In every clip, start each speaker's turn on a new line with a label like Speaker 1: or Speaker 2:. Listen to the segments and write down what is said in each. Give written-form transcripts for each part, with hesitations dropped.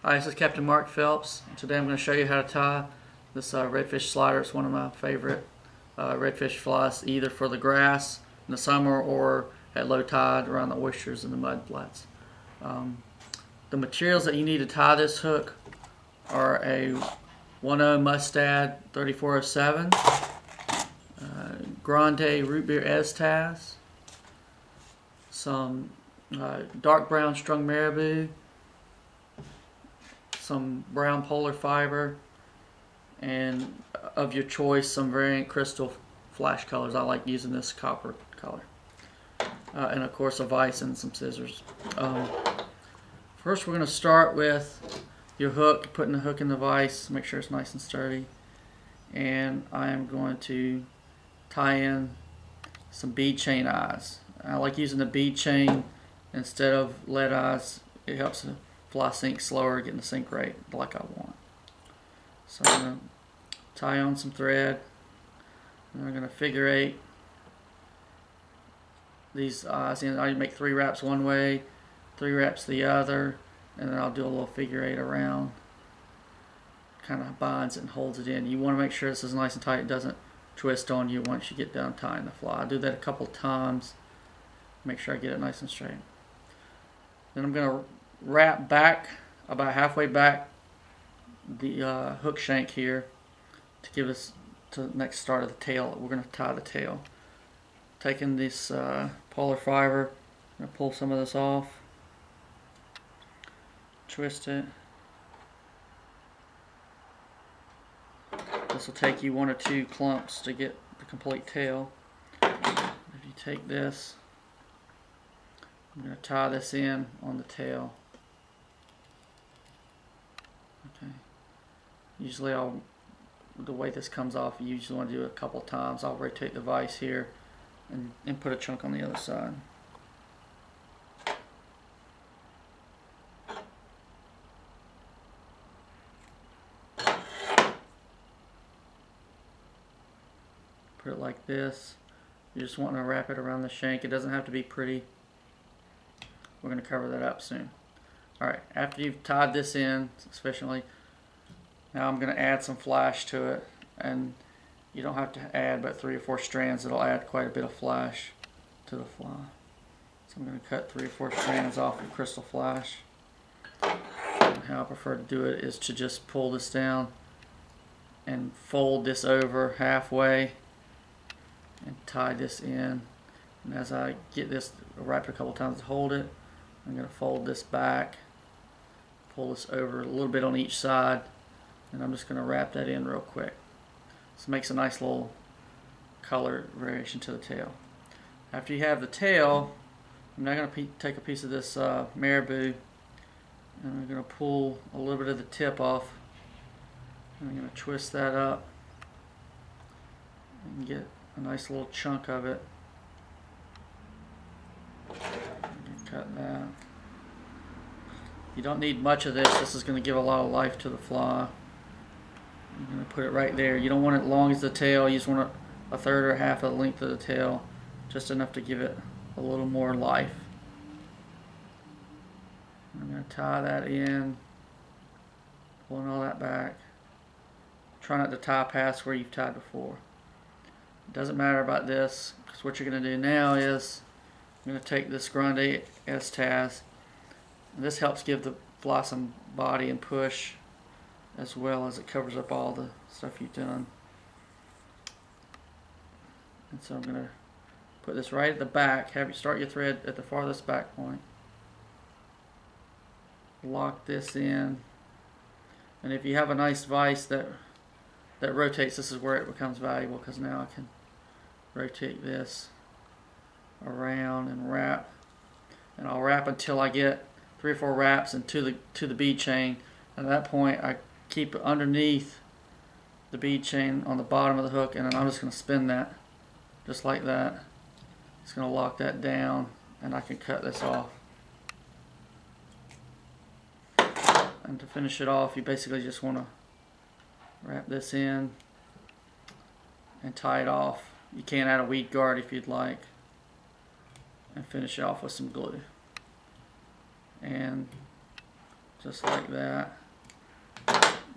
Speaker 1: Hi, this is Captain Mark Phelps. Today I'm going to show you how to tie this redfish slider. It's one of my favorite redfish flies, either for the grass in the summer or at low tide around the oysters and the mud flats. The materials that you need to tie this hook are a 1/0 Mustad 3407, Grande root beer Estaz, some dark brown strung marabou, some brown polar fiber, and of your choice some variant crystal flash colors. I like using this copper color, and of course a vise and some scissors. First we're going to start with your hook, putting the hook in the vise, make sure it's nice and sturdy, and I am going to tie in some bead chain eyes. I like using the bead chain instead of lead eyes. It helps the fly sink slower, getting the sink rate like I want. So I'm going to tie on some thread, and I'm going to figure eight these eyes in. I make 3 wraps one way, 3 wraps the other, and then I'll do a little figure eight around. Kind of binds it and holds it in. You want to make sure this is nice and tight. It doesn't twist on you once you get done tying the fly. I do that a couple times. Make sure I get it nice and straight. Then I'm going to wrap back, about halfway back, the hook shank here to give us to the next start of the tail. We're going to tie the tail. Taking this polar fiber, I'm going to pull some of this off, twist it. This will take you 1 or 2 clumps to get the complete tail. If you take this, I'm going to tie this in on the tail. Okay. Usually the way this comes off, you usually want to do it a couple times. I'll rotate the vise here and put a chunk on the other side. Put it like this. You're just wanting to wrap it around the shank. It doesn't have to be pretty. We're going to cover that up soon. Alright, after you've tied this in sufficiently, now I'm going to add some flash to it. And you don't have to add but 3 or 4 strands. It'll add quite a bit of flash to the fly. So I'm going to cut 3 or 4 strands off of crystal flash. And how I prefer to do it is to just pull this down and fold this over halfway and tie this in. And as I get this wrapped a couple times to hold it, I'm going to fold this back, pull this over a little bit on each side, and I'm just going to wrap that in real quick. This makes a nice little color variation to the tail. After you have the tail, I'm now going to take a piece of this marabou, and I'm going to pull a little bit of the tip off, and I'm going to twist that up and get a nice little chunk of it. Cut that. You don't need much of this. This is going to give a lot of life to the fly. I'm going to put it right there. You don't want it long as the tail. You just want it a third or half of the length of the tail, just enough to give it a little more life. I'm going to tie that in, pulling all that back. Try not to tie past where you've tied before. It doesn't matter about this, because what you're going to do now is I'm going to take this Grande Estaz, and this helps give the fly some body and push, as well as it covers up all the stuff you've done. And so I'm going to put this right at the back. Have you start your thread at the farthest back point. Lock this in, and if you have a nice vise that rotates, this is where it becomes valuable, because now I can rotate this around and wrap, and I'll wrap until I get 3 or 4 wraps into the bead chain. And at that point I keep it underneath the bead chain on the bottom of the hook, and then I'm just going to spin that just like that. It's going to lock that down, and I can cut this off. And to finish it off, you basically just want to wrap this in and tie it off. You can add a weed guard if you'd like, and finish it off with some glue. And just like that.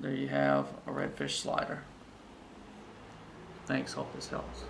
Speaker 1: There you have a redfish slider. Thanks, hope this helps.